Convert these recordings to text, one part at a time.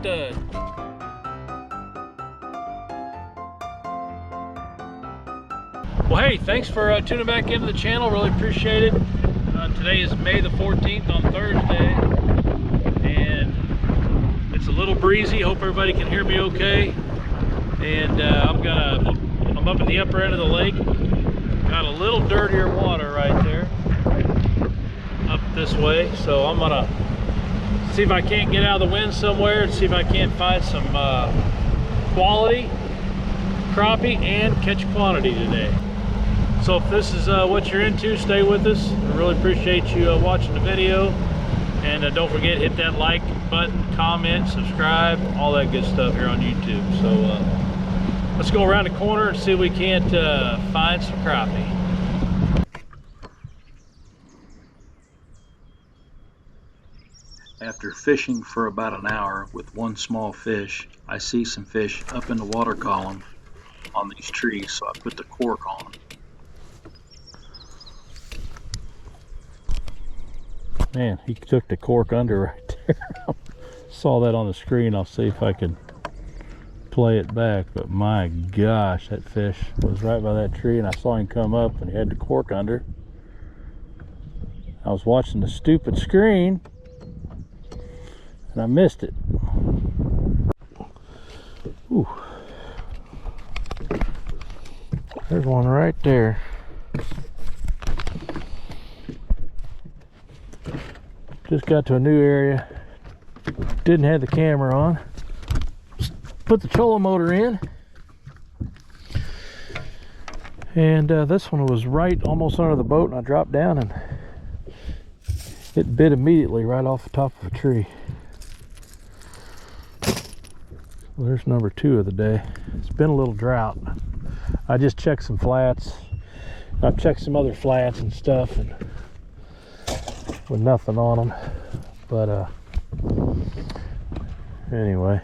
stud. Well, hey, thanks for tuning back into the channel. Really appreciate it. Today is May the 14th on Thursday, and it's a little breezy. Hope everybody can hear me okay. And I'm up in the upper end of the lake. Got a little dirtier water right there up this way, so I'm gonna see if I can't get out of the wind somewhere and see if I can't find some quality crappie and catch quantity today. So if this is what you're into, stay with us. I really appreciate you watching the video. And don't forget, hit that like button, comment, subscribe, all that good stuff here on YouTube. So let's go around the corner and see if we can't find some crappie. After fishing for about an hour with one small fish, I see some fish up in the water column on these trees, so I put the cork on them. Man, he took the cork under right there. Saw that on the screen. I'll see if I can play it back, but my gosh, that fish was right by that tree and I saw him come up and he had the cork under. I was watching the stupid screen and I missed it. Ooh. There's one right there. Just got to a new area, didn't have the camera on, put the trolling motor in, and this one was right almost under the boat, and I dropped down and it bit immediately right off the top of a tree. Well, there's number 2 of the day. It's been a little drought. I just checked some flats. I've checked some other flats and stuff, and with nothing on them, but anyway,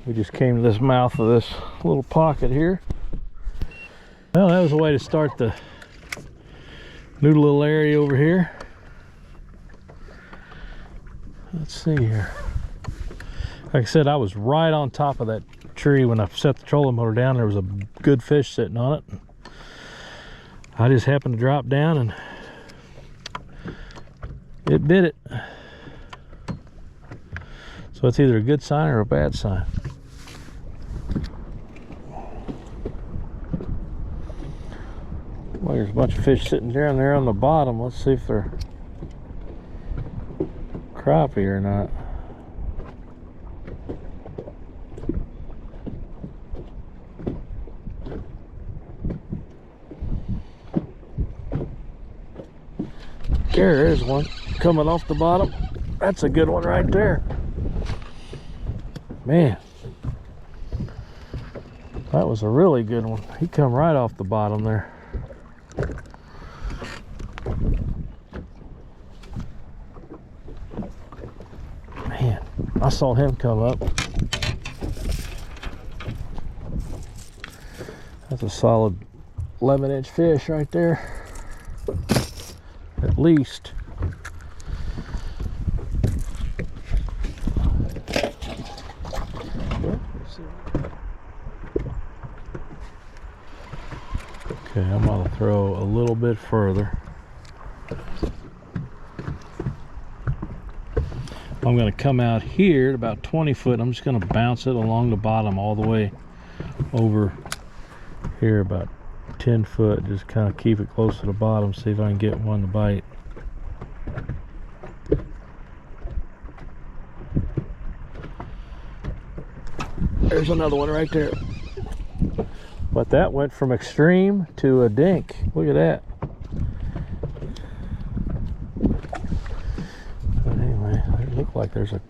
we just came to this mouth of this little pocket here. Well, that was a way to start the new little area over here. Let's see here. Like I said, I was right on top of that tree when I set the trolling motor down. There was a good fish sitting on it. I just happened to drop down and it bit it. So it's either a good sign or a bad sign. Well, there's a bunch of fish sitting down there on the bottom. Let's see if they're crappie or not. There's one coming off the bottom. That's a good one right there. Man, that was a really good one. He come right off the bottom there. Man, I saw him come up. That's a solid 11-inch fish right there. At least. Okay, I'm gonna throw a little bit further. I'm gonna come out here at about 20 foot. I'm just gonna bounce it along the bottom all the way over here about 10 foot. Just kind of keep it close to the bottom, see if I can get one to bite. There's another one right there. But that went from extreme to a dink. Look at that. But anyway, it looked like there's a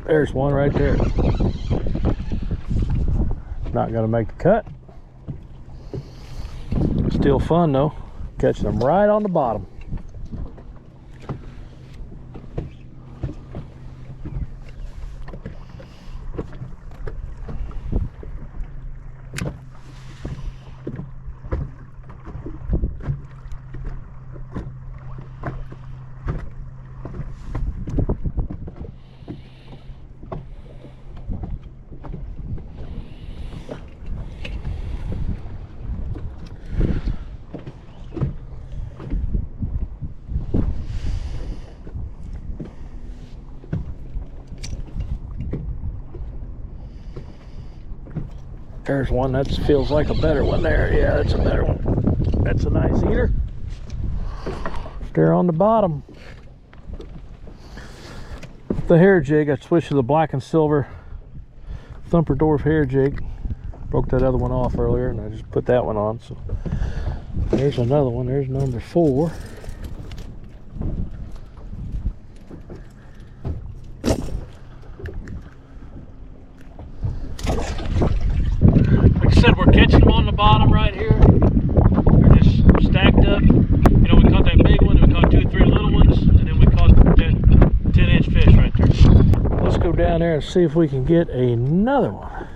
There's one right there. Not gonna make the cut. Still fun though. Catching them right on the bottom. There's one that feels like a better one there. Yeah, that's a better one. That's a nice eater. There on the bottom. The hair jig, I switched to the black and silver Thumperdorf hair jig. Broke that other one off earlier and I just put that one on. So there's another one. There's number 4. Like I said, we're catching them on the bottom right here. They're just stacked up. You know, we caught that big one, and we caught 2 or 3 little ones, and then we caught that 10-inch fish right there. Let's go down there and see if we can get another one.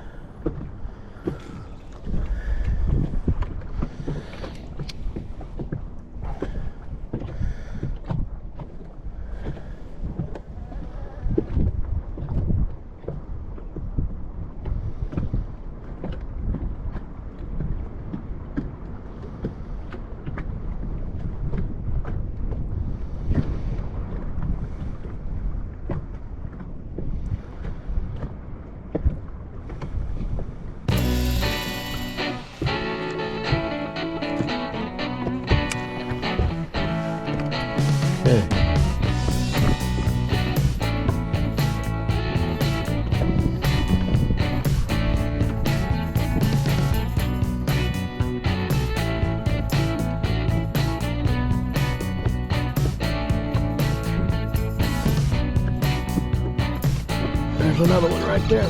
There's another one right there.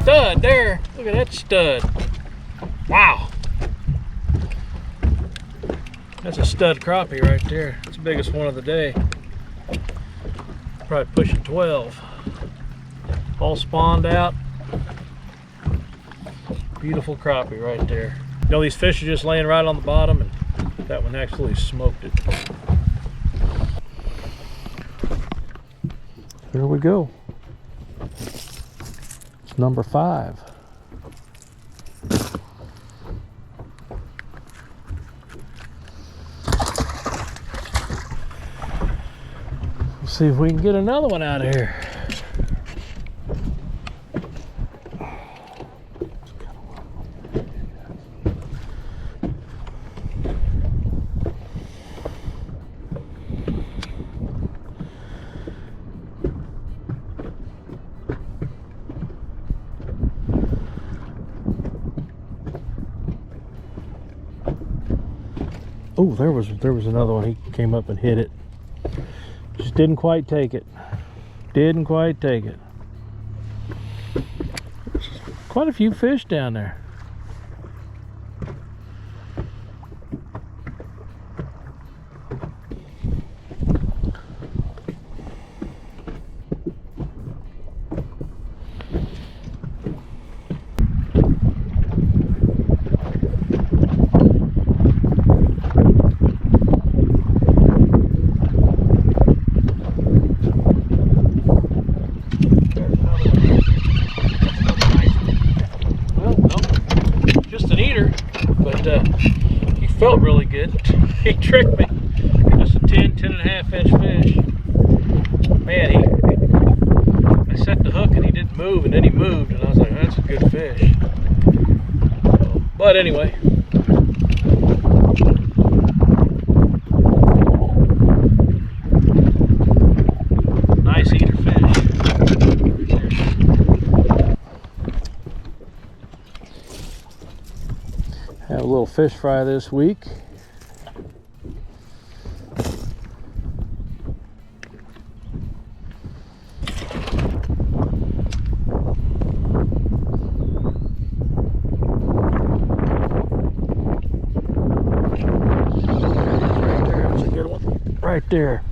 Stud there. Look at that stud. Wow. That's a stud crappie right there. It's the biggest one of the day. Probably pushing 12. All spawned out. Beautiful crappie right there. You know, these fish are just laying right on the bottom, and that one actually smoked it. Here we go. It's number 5. Let's see if we can get another one out of here. Oh, there was another one. He came up and hit it. Just didn't quite take it. Didn't quite take it. There's quite a few fish down there. Felt really good. He tricked me. That's a 10.5 inch fish. Man, I set the hook and he didn't move, and then he moved, and I was like, that's a good fish. But anyway. Nice eater fish. Have a little fish fry this week. Right there, that's a good one. Right there.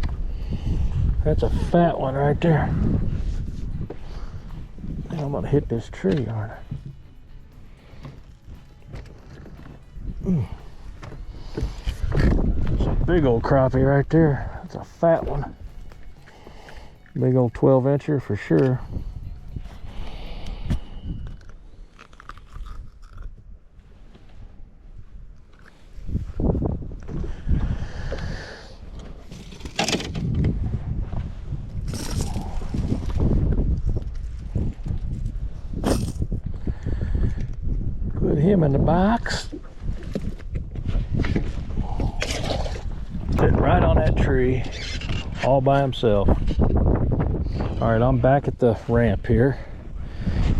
That's a fat one right there. I'm gonna hit this tree, aren't I? That's a big old crappie right there. That's a fat one. Big old 12-incher for sure. him in the box. Sitting right on that tree, all by himself. All right, I'm back at the ramp here,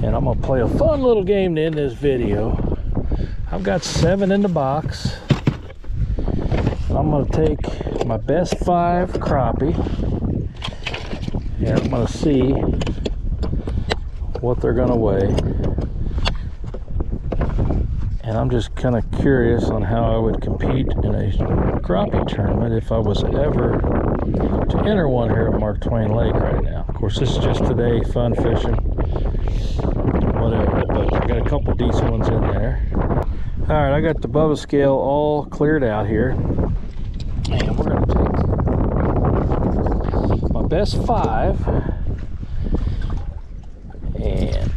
and I'm gonna play a fun little game to end this video. I've got 7 in the box, and I'm gonna take my best 5 crappie, and I'm gonna see what they're gonna weigh. And I'm just kind of curious on how I would compete in a crappie tournament if I was ever to enter one here at Mark Twain Lake right now. Of course, this is just today, fun fishing, whatever, but I got a couple decent ones in there. All right, I got the Bubba scale all cleared out here, and we're gonna take my best 5, and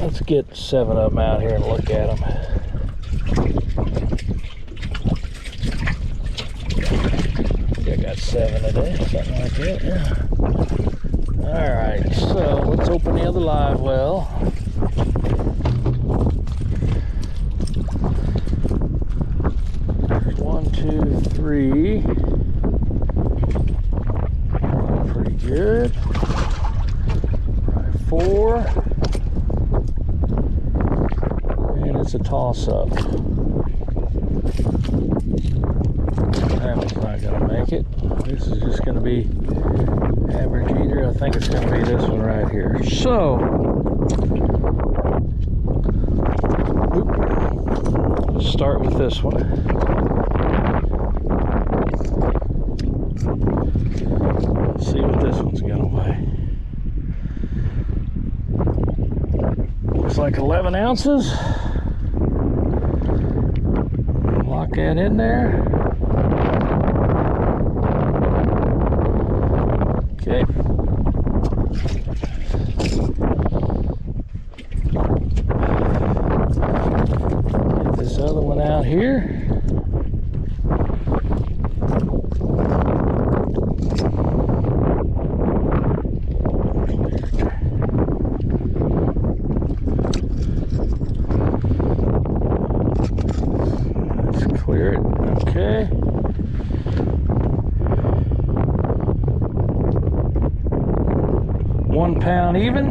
let's get 7 of them out here and look at them. I got 7 today, something like that, yeah. All right, so let's open the other live well. There's 1, 2, 3. Pretty good. Right, 4. And it's a toss-up. That one's not gonna make it. This is just gonna be average eater. I think it's gonna be this one right here. So, let's start with this one. Let's see what this one's gonna weigh. Looks like 11 ounces. Lock that in there. Okay. Get this other one out here. Let's clear it. Okay. £1 even.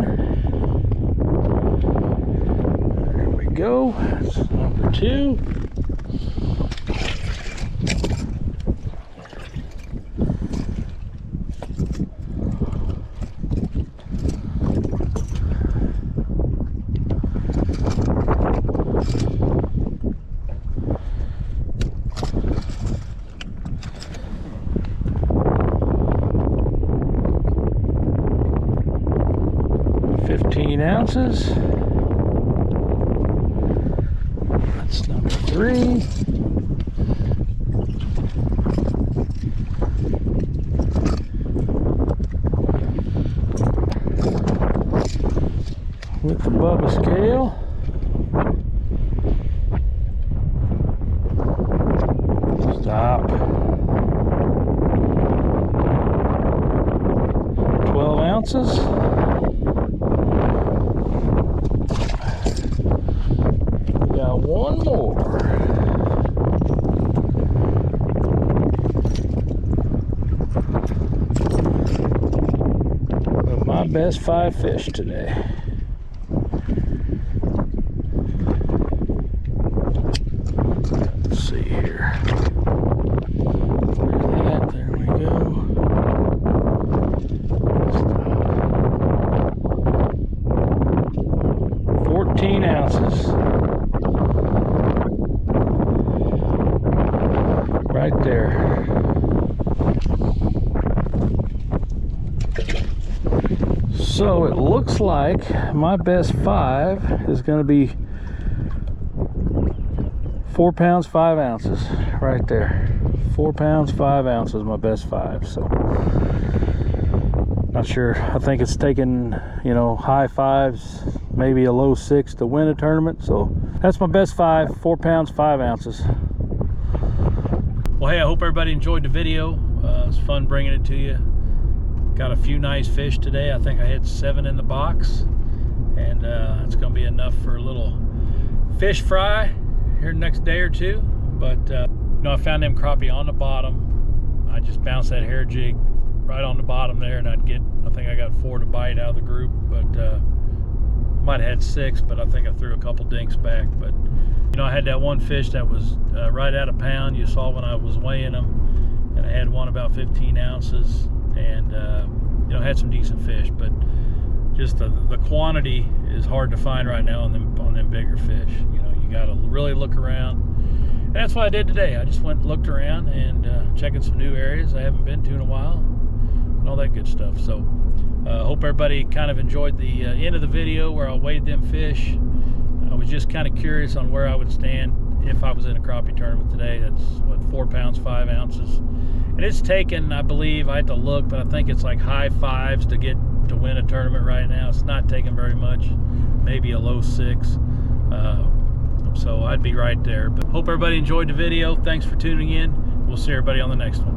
There we go. That's number 2. Ounces. That's number 3. With the Bubba scale. Stop. 12 ounces. One more. But my best 5 fish today. Let's see here. Clear that. There we go. Stop. 14 ounces. Right there. So it looks like my best 5 is going to be 4 pounds 5 ounces right there. 4 pounds 5 ounces, my best 5. So not sure. I think it's taken, you know, high 5s, maybe a low 6 to win a tournament. So that's my best 5, 4 pounds 5 ounces. Well, hey, I hope everybody enjoyed the video. It was fun bringing it to you. Got a few nice fish today. I think I had 7 in the box, and it's gonna be enough for a little fish fry here next day or two. But you know, I found them crappie on the bottom. I just bounced that hair jig right on the bottom there, and I think I got 4 to bite out of the group, but might have had 6, but I think I threw a couple dinks back. But you know, I had that one fish that was right at a pound. You saw when I was weighing them, and I had one about 15 ounces, and you know, had some decent fish. But just the quantity is hard to find right now on them bigger fish. You know, you got to really look around, and that's what I did today. I just went and looked around and checking some new areas I haven't been to in a while, and all that good stuff. So hope everybody kind of enjoyed the end of the video where I weighed them fish. I was just kind of curious on where I would stand if I was in a crappie tournament today. That's what, 4 pounds 5 ounces, and it's taken, I believe, I had to look, but I think it's like high 5s to win a tournament right now. It's not taking very much, maybe a low 6. So I'd be right there. But hope everybody enjoyed the video. Thanks for tuning in. We'll see everybody on the next one.